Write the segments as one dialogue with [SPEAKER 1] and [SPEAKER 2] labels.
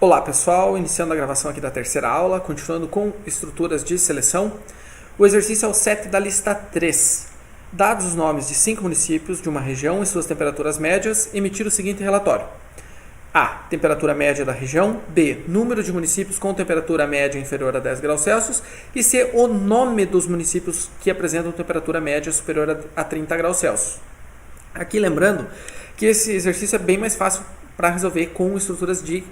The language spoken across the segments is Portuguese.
[SPEAKER 1] Olá pessoal, iniciando a gravação aqui da terceira aula, continuando com estruturas de seleção. O exercício é o 7 da lista 3. Dados os nomes de 5 municípios de uma região e suas temperaturas médias, emitir o seguinte relatório. A. Temperatura média da região. B. Número de municípios com temperatura média inferior a 10 graus Celsius. E C. O nome dos municípios que apresentam temperatura média superior a 30 graus Celsius. Aqui lembrando que esse exercício é bem mais fácil para resolver com estruturas de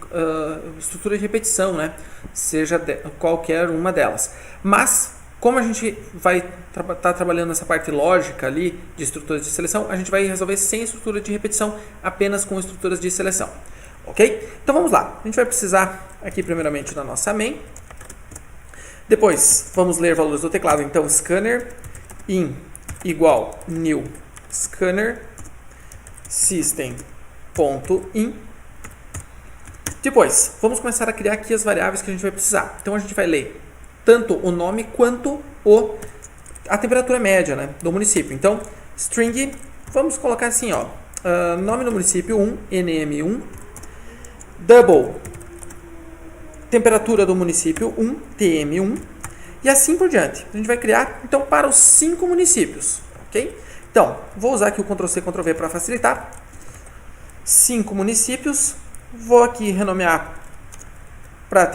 [SPEAKER 1] repetição, né? Seja qualquer uma delas. Mas, como a gente vai estar trabalhando nessa parte lógica ali de estruturas de seleção, a gente vai resolver sem estrutura de repetição, apenas com estruturas de seleção. Ok? Então vamos lá. A gente vai precisar aqui primeiramente da nossa main. Depois vamos ler valores do teclado. Então scanner in igual new scanner system.in. Depois, vamos começar a criar aqui as variáveis que a gente vai precisar. Então a gente vai ler tanto o nome quanto a temperatura média, né, do município. Então, string, vamos colocar assim, ó, nome do município 1, nm1, double, temperatura do município 1, tm1, e assim por diante. A gente vai criar, então, para os 5 municípios, ok? Então, vou usar aqui o Ctrl+C, Ctrl+V para facilitar. 5 municípios. Vou aqui renomear para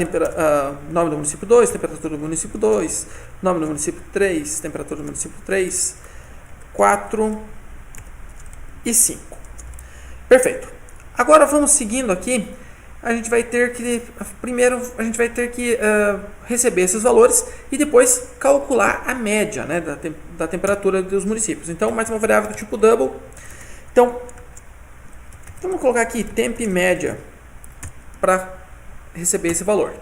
[SPEAKER 1] nome do município 2, temperatura do município 2, nome do município 3, temperatura do município 3, 4 e 5. Perfeito. Agora vamos seguindo aqui. A gente vai ter que, primeiro, receber esses valores e depois calcular a média, né, da temperatura dos municípios. Então, mais uma variável do tipo double. Então, vamos colocar aqui temp média para receber esse valor.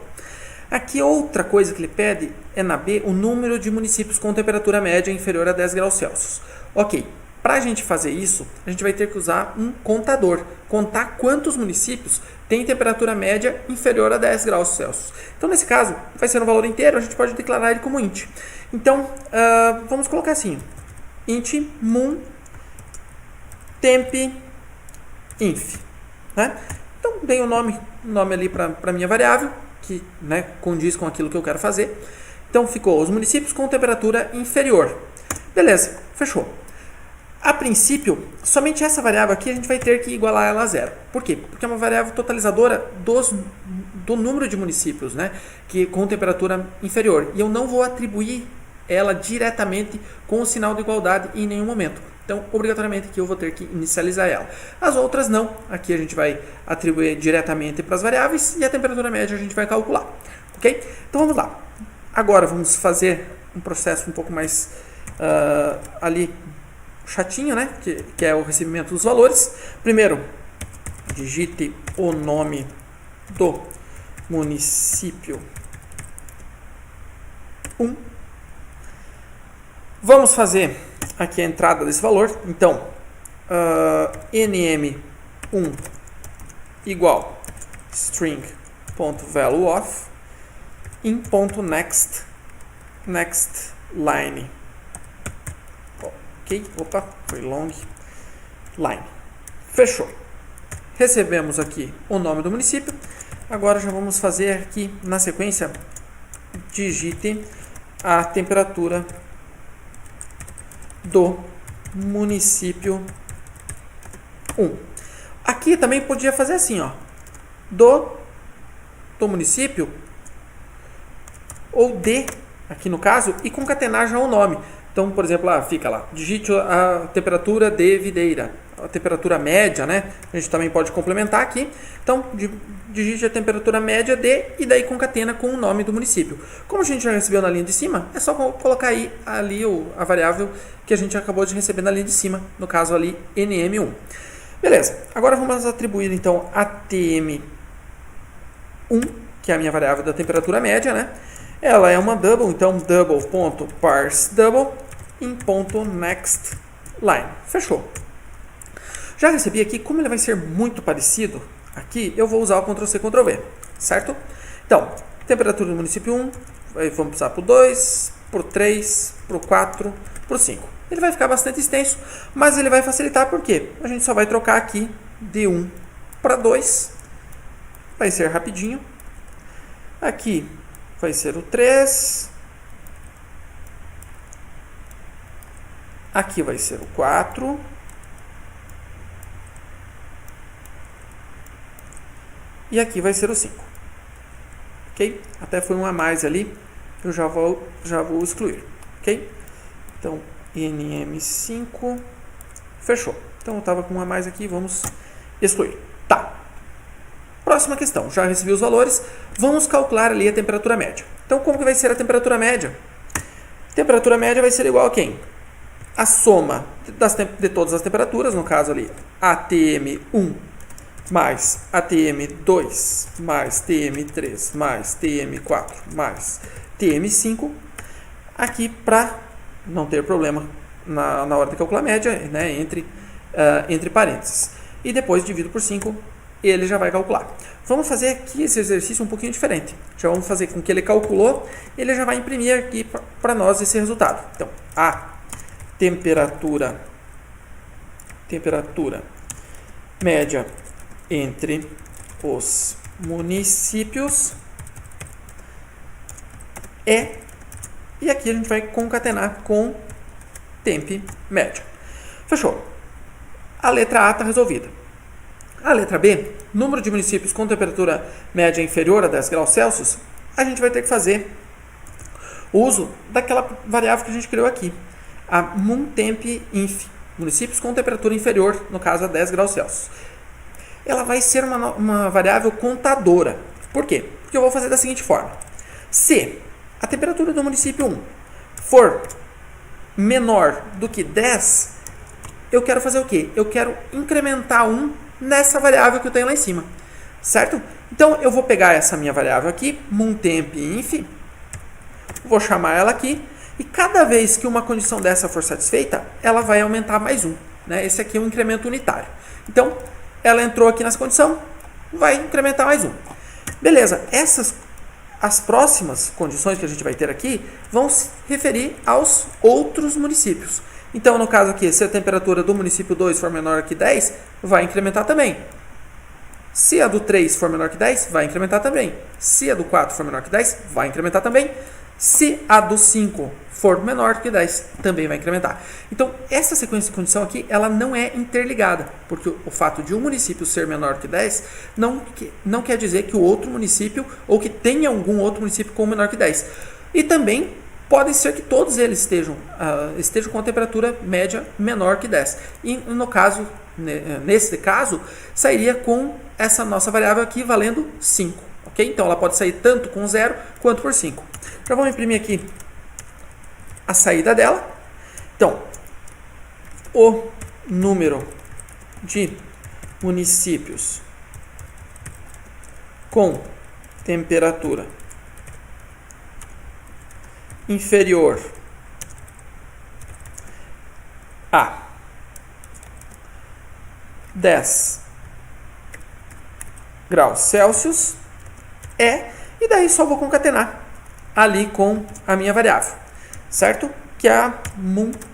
[SPEAKER 1] Aqui outra coisa que ele pede é na B o número de municípios com temperatura média inferior a 10 graus Celsius. Ok. Para a gente fazer isso, a gente vai ter que usar um contador. Contar quantos municípios têm temperatura média inferior a 10 graus Celsius. Então, nesse caso, vai ser um valor inteiro, a gente pode declarar ele como int. Então, vamos colocar assim. Int mun temp inf. Né? Então, dei o nome ali para a minha variável, que, né, condiz com aquilo que eu quero fazer. Então, ficou os municípios com temperatura inferior. Beleza, fechou. A princípio, somente essa variável aqui a gente vai ter que igualar ela a zero. Por quê? Porque é uma variável totalizadora do número de municípios, né, com temperatura inferior. E eu não vou atribuir ela diretamente com o sinal de igualdade em nenhum momento. Então, obrigatoriamente aqui eu vou ter que inicializar ela. As outras não. Aqui a gente vai atribuir diretamente para as variáveis e a temperatura média a gente vai calcular. Ok? Então vamos lá. Agora vamos fazer um processo um pouco mais ali chatinho, né? Que é o recebimento dos valores. Primeiro, digite o nome do município 1. Vamos fazer aqui a entrada desse valor. Então, nm1 igual string.valueOf in.next line. Ok, opa, foi long line. Fechou. Recebemos aqui o nome do município. Agora já vamos fazer aqui na sequência, digite a temperatura do município 1. Aqui também podia fazer assim, ó, do município ou de, aqui no caso, e concatenar já o nome. Então, por exemplo, fica lá, digite a temperatura de videira, a temperatura média, né? A gente também pode complementar aqui. Então, digite a temperatura média de, e daí concatena com o nome do município. Como a gente já recebeu na linha de cima, é só colocar aí ali a variável que a gente acabou de receber na linha de cima, no caso ali, nm1. Beleza, agora vamos atribuir então a tm1, que é a minha variável da temperatura média, né? Ela é uma double, então double.parseDouble in.next line. Fechou. Já recebi aqui, como ele vai ser muito parecido, aqui eu vou usar o Ctrl+C, Ctrl+V, certo? Então, temperatura do município 1, vamos passar para o 2, para o 3, para o 4, para o 5. Ele vai ficar bastante extenso, mas ele vai facilitar porque a gente só vai trocar aqui de 1 para 2 vai ser rapidinho. Aqui vai ser o 3. Aqui vai ser o 4. E aqui vai ser o 5. Ok? Até foi um a mais ali. Eu já vou excluir. Ok? Então, NM5. Fechou. Então, eu estava com um a mais aqui. Vamos excluir. Tá. Próxima questão. Já recebi os valores. Vamos calcular ali a temperatura média. Então, como que vai ser a temperatura média? A temperatura média vai ser igual a quem? A soma de todas as temperaturas. No caso ali, ATM1 mais ATM2 mais TM3 mais TM4 mais TM5. Aqui para não ter problema na hora de calcular a média, né, entre parênteses. E depois divido por 5, ele já vai calcular. Vamos fazer aqui esse exercício um pouquinho diferente. Já vamos fazer com que ele calculou, ele já vai imprimir aqui para nós esse resultado. Então, a temperatura média entre os municípios é, e aqui a gente vai concatenar com temp média. Fechou. A letra A está resolvida. A letra B, número de municípios com temperatura média inferior a 10 graus Celsius, a gente vai ter que fazer uso daquela variável que a gente criou aqui, a muntemp_inf, municípios com temperatura inferior, no caso a 10 graus Celsius. Ela vai ser uma variável contadora. Por quê? Porque eu vou fazer da seguinte forma. Se a temperatura do município 1 for menor do que 10, eu quero fazer o quê? Eu quero incrementar 1 nessa variável que eu tenho lá em cima. Certo? Então, eu vou pegar essa minha variável aqui, muntemp_inf, vou chamar ela aqui, e cada vez que uma condição dessa for satisfeita, ela vai aumentar mais 1. Né? Esse aqui é um incremento unitário. Então, ela entrou aqui nessa condição, vai incrementar mais 1. Beleza, as próximas condições que a gente vai ter aqui vão se referir aos outros municípios. Então, no caso aqui, se a temperatura do município 2 for menor que 10, vai incrementar também. Se a do 3 for menor que 10, vai incrementar também. Se a do 4 for menor que 10, vai incrementar também. Se a do 5 for menor que 10, também vai incrementar. Então, essa sequência de condição aqui, ela não é interligada, porque o fato de um município ser menor que 10 não quer dizer que o outro município, ou que tenha algum outro município com menor que 10. E também pode ser que todos eles estejam com a temperatura média menor que 10. E no caso, nesse caso, sairia com essa nossa variável aqui valendo 5. Okay? Então, ela pode sair tanto com 0 quanto por 5. Já vamos imprimir aqui a saída dela. Então, o número de municípios com temperatura inferior a 10 graus Celsius e daí só vou concatenar ali com a minha variável, certo? Que é a muntemp_inf,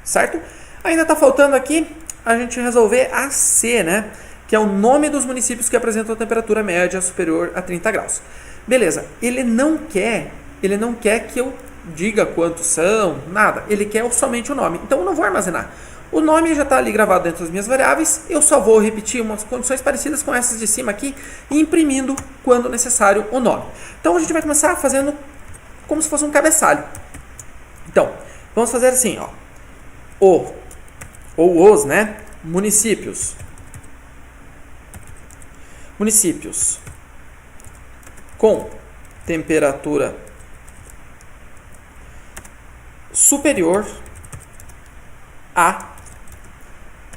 [SPEAKER 1] certo? Ainda está faltando aqui a gente resolver a C, né? Que é o nome dos municípios que apresentam a temperatura média superior a 30 graus. Beleza, ele não quer que eu diga quantos são, nada. Ele quer somente o nome. Então eu não vou armazenar. O nome já está ali gravado dentro das minhas variáveis. Eu só vou repetir umas condições parecidas com essas de cima aqui e imprimindo, quando necessário, o nome. Então a gente vai começar fazendo como se fosse um cabeçalho. Então, vamos fazer assim, ó. Os, né? Municípios com temperatura superior a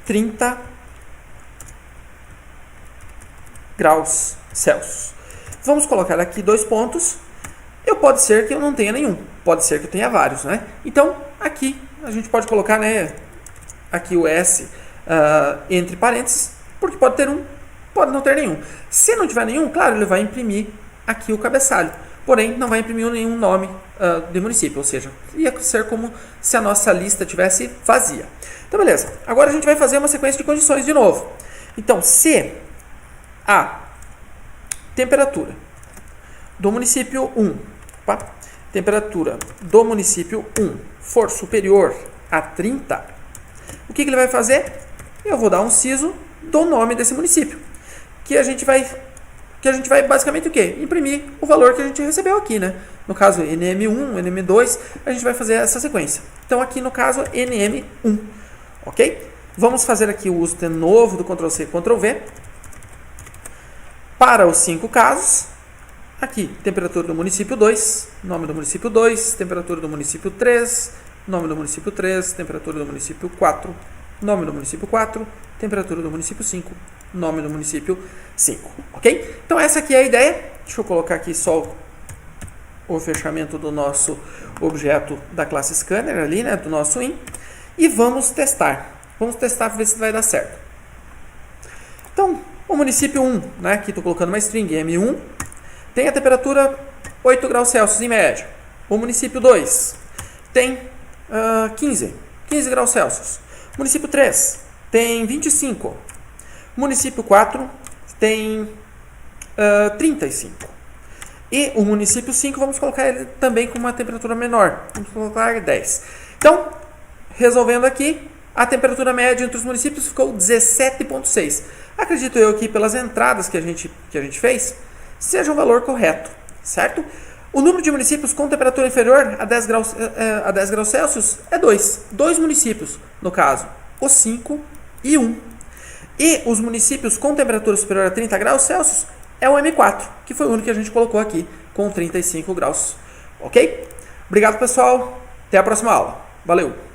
[SPEAKER 1] 30 graus Celsius. Vamos colocar aqui 2 pontos. Pode ser que eu não tenha nenhum, pode ser que eu tenha vários, né? Então, aqui a gente pode colocar, né, aqui o S entre parênteses, porque pode ter um, pode não ter nenhum. Se não tiver nenhum, claro, ele vai imprimir aqui o cabeçalho, porém não vai imprimir nenhum nome de município, ou seja, ia ser como se a nossa lista tivesse vazia. Então, beleza. Agora a gente vai fazer uma sequência de condições de novo. Então, se a temperatura do município 1, temperatura do município 1 for superior a 30, o que ele vai fazer? Eu vou dar um siso do nome desse município, que a gente vai basicamente o quê? Imprimir o valor que a gente recebeu aqui, né? No caso, NM1, NM2, a gente vai fazer essa sequência. Então, aqui no caso, NM1, ok? Vamos fazer aqui o uso de novo do Ctrl+C, Ctrl+V. Para os 5 casos, aqui, temperatura do município 2, nome do município 2, temperatura do município 3, nome do município 3, temperatura do município 4, nome do município 4, temperatura do município 5, nome do município 5, ok? Então essa aqui é a ideia. Deixa eu colocar aqui só o fechamento do nosso objeto da classe scanner ali, né, do nosso in, e vamos testar. Vamos testar para ver se vai dar certo. Então, o município 1, né, aqui estou colocando uma string M1, tem a temperatura 8 graus Celsius em média. O município 2 tem 15 graus Celsius. Município 3 tem 25. Município 4 tem 35. E o município 5, vamos colocar ele também com uma temperatura menor. Vamos colocar 10. Então, resolvendo aqui, a temperatura média entre os municípios ficou 17,6. Acredito eu que pelas entradas que a gente fez, seja um valor correto, certo? O número de municípios com temperatura inferior a 10 graus Celsius é 2. 2 municípios, no caso, o 5 e 1. E os municípios com temperatura superior a 30 graus Celsius é o M4, que foi o único que a gente colocou aqui, com 35 graus. Ok? Obrigado, pessoal. Até a próxima aula. Valeu!